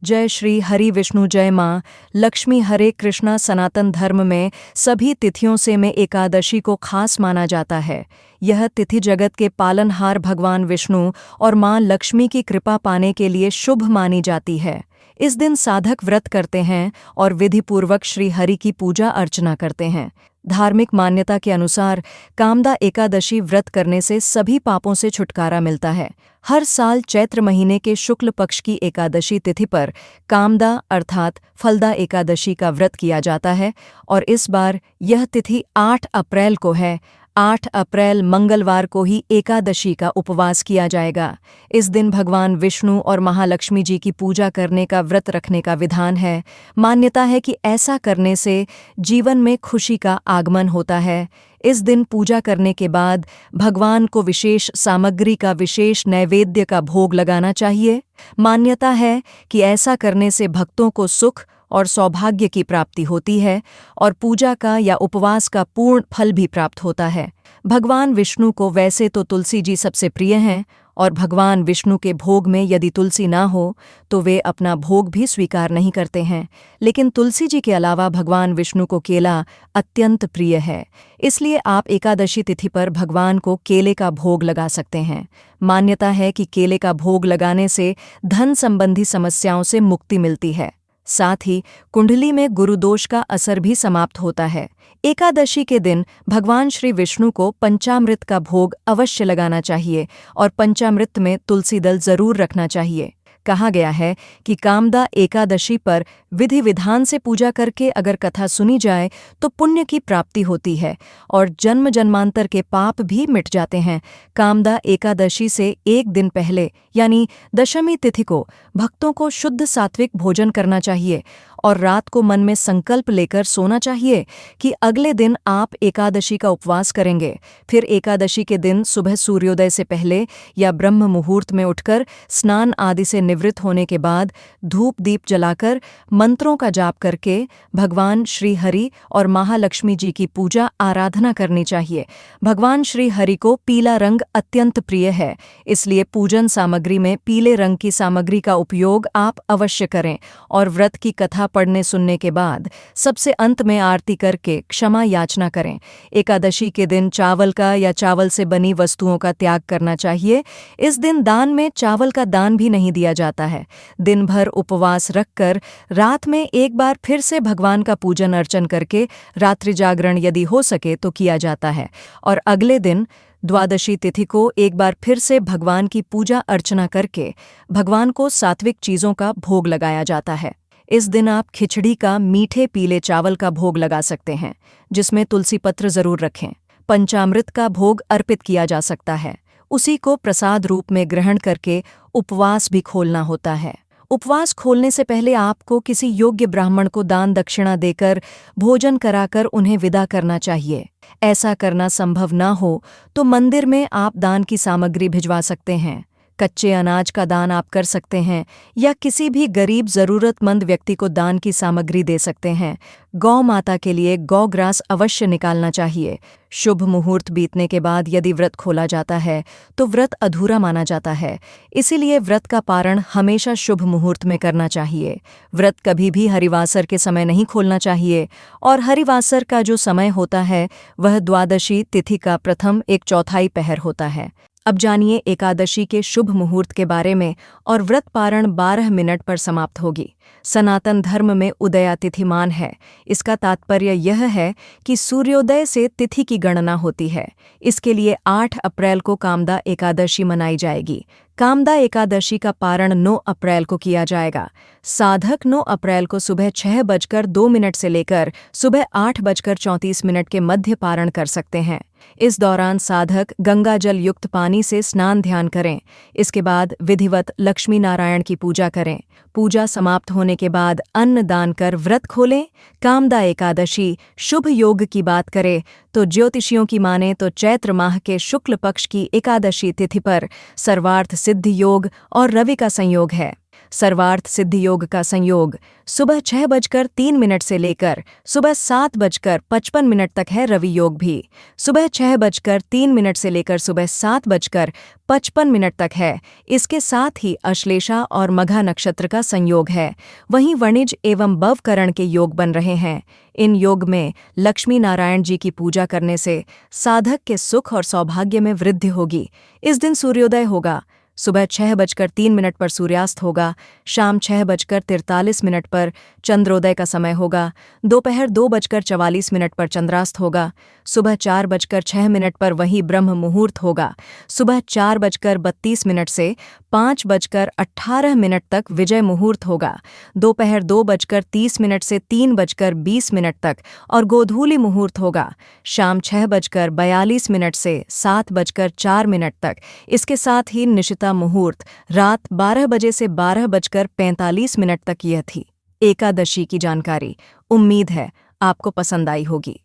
जय श्री हरि विष्णु जय माँ लक्ष्मी हरे कृष्णा। सनातन धर्म में सभी तिथियों से में एकादशी को खास माना जाता है। यह तिथि जगत के पालनहार भगवान विष्णु और माँ लक्ष्मी की कृपा पाने के लिए शुभ मानी जाती है। इस दिन साधक व्रत करते हैं और विधिपूर्वक श्री हरि की पूजा अर्चना करते हैं। धार्मिक मान्यता के अनुसार कामदा एकादशी व्रत करने से सभी पापों से छुटकारा मिलता है। हर साल चैत्र महीने के शुक्ल पक्ष की एकादशी तिथि पर कामदा अर्थात फलदा एकादशी का व्रत किया जाता है और इस बार यह तिथि 8 अप्रैल को है। 8 अप्रैल मंगलवार को ही एकादशी का उपवास किया जाएगा। इस दिन भगवान विष्णु और महालक्ष्मी जी की पूजा करने का व्रत रखने का विधान है। मान्यता है कि ऐसा करने से जीवन में खुशी का आगमन होता है। इस दिन पूजा करने के बाद भगवान को विशेष सामग्री का विशेष नैवेद्य का भोग लगाना चाहिए। मान्यता है कि ऐसा करने से भक्तों को सुख और सौभाग्य की प्राप्ति होती है और पूजा का या उपवास का पूर्ण फल भी प्राप्त होता है। भगवान विष्णु को वैसे तो तुलसी जी सबसे प्रिय हैं और भगवान विष्णु के भोग में यदि तुलसी ना हो तो वे अपना भोग भी स्वीकार नहीं करते हैं। लेकिन तुलसी जी के अलावा भगवान विष्णु को केला अत्यंत प्रिय है, इसलिए आप एकादशी तिथि पर भगवान को केले का भोग लगा सकते हैं। मान्यता है कि केले का भोग लगाने से धन संबंधी समस्याओं से मुक्ति मिलती है। साथ ही कुंडली में गुरुदोष का असर भी समाप्त होता है। एकादशी के दिन भगवान श्री विष्णु को पंचामृत का भोग अवश्य लगाना चाहिए और पंचामृत में तुलसी दल जरूर रखना चाहिए। कहा गया है कि कामदा एकादशी पर विधि विधान से पूजा करके अगर कथा सुनी जाए तो पुण्य की प्राप्ति होती है और जन्म जन्मांतर के पाप भी मिट जाते हैं। कामदा एकादशी से एक दिन पहले यानी दशमी तिथि को भक्तों को शुद्ध सात्विक भोजन करना चाहिए और रात को मन में संकल्प लेकर सोना चाहिए कि अगले दिन आप एकादशी का उपवास करेंगे। फिर एकादशी के दिन सुबह सूर्योदय से पहले या ब्रह्म मुहूर्त में उठकर स्नान आदि से निवृत्त होने के बाद धूप दीप जलाकर मंत्रों का जाप करके भगवान श्री हरि और महालक्ष्मी जी की पूजा आराधना करनी चाहिए। भगवान श्री हरि को पीला रंग अत्यंत प्रिय है, इसलिए पूजन सामग्री में पीले रंग की सामग्री का उपयोग आप अवश्य करें और व्रत की कथा पढ़ने सुनने के बाद सबसे अंत में आरती करके क्षमा याचना करें। एकादशी के दिन चावल का या चावल से बनी वस्तुओं का त्याग करना चाहिए। इस दिन दान में चावल का दान भी नहीं दिया जाता है। दिन भर उपवास रखकर रात में एक बार फिर से भगवान का पूजन अर्चन करके रात्रि जागरण यदि हो सके तो किया जाता है और अगले दिन द्वादशी तिथि को एक बार फिर से भगवान की पूजा अर्चना करके भगवान को सात्विक चीजों का भोग लगाया जाता है। इस दिन आप खिचड़ी का मीठे पीले चावल का भोग लगा सकते हैं, जिसमें तुलसी पत्र जरूर रखें। पंचामृत का भोग अर्पित किया जा सकता है, उसी को प्रसाद रूप में ग्रहण करके उपवास भी खोलना होता है। उपवास खोलने से पहले आपको किसी योग्य ब्राह्मण को दान दक्षिणा देकर भोजन कराकर उन्हें विदा करना चाहिए। ऐसा करना संभव न हो तो मंदिर में आप दान की सामग्री भिजवा सकते हैं। कच्चे अनाज का दान आप कर सकते हैं या किसी भी गरीब जरूरतमंद व्यक्ति को दान की सामग्री दे सकते हैं। गौ माता के लिए गौ ग्रास अवश्य निकालना चाहिए। शुभ मुहूर्त बीतने के बाद यदि व्रत खोला जाता है तो व्रत अधूरा माना जाता है, इसीलिए व्रत का पारण हमेशा शुभ मुहूर्त में करना चाहिए। व्रत कभी भी हरिवासर के समय नहीं खोलना चाहिए और हरिवासर का जो समय होता है वह द्वादशी तिथि का प्रथम 1/4 पहर होता है। अब जानिए एकादशी के शुभ मुहूर्त के बारे में और व्रत पारण 12 मिनट पर समाप्त होगी। सनातन धर्म में उदया तिथिमान है। इसका तात्पर्य यह है कि सूर्योदय से तिथि की गणना होती है। इसके लिए 8 अप्रैल को कामदा एकादशी मनाई जाएगी। कामदा एकादशी का पारण 9 अप्रैल को किया जाएगा। साधक 9 अप्रैल को सुबह 6:02 से लेकर सुबह 8:34 के मध्य पारण कर सकते हैं। इस दौरान साधक गंगा जल युक्त पानी से स्नान ध्यान करें। इसके बाद विधिवत लक्ष्मी नारायण की पूजा करें। पूजा समाप्त होने के बाद अन्न दान कर व्रत खोलें। कामदा एकादशी शुभ योग की बात करें तो ज्योतिषियों की माने तो चैत्र माह के शुक्ल पक्ष की एकादशी तिथि पर सर्वार्थ सिद्धि योग और रवि का संयोग है। सर्वार्थ सिद्धि योग का संयोग सुबह 6:03 से लेकर सुबह 7:55 तक है। रवि योग भी सुबह 6:03 से लेकर सुबह 7:55 तक है। इसके साथ ही अश्लेषा और मघा नक्षत्र का संयोग है। वहीं वणिज एवं भवकरण के योग बन रहे हैं। इन योग में लक्ष्मी नारायण जी की पूजा करने से साधक के सुख और सौभाग्य में वृद्धि होगी। इस दिन सूर्योदय होगा। सुबह 6:03 पर सूर्यास्त होगा। शाम 6:43 पर चंद्रोदय का समय होगा। दोपहर 2:44 पर चंद्रास्त होगा। सुबह 4:06 पर वही ब्रह्म मुहूर्त होगा। सुबह 4:32 से 5:18 तक विजय मुहूर्त होगा। दोपहर 2:30 से 3:20 तक और गोधूली मुहूर्त होगा। शाम 6:42 से 7:04 तक। इसके साथ ही निशिता मुहूर्त रात 12 बजे से 12:45 तक यह थी। एकादशी की जानकारी। उम्मीद है आपको पसंद आई होगी।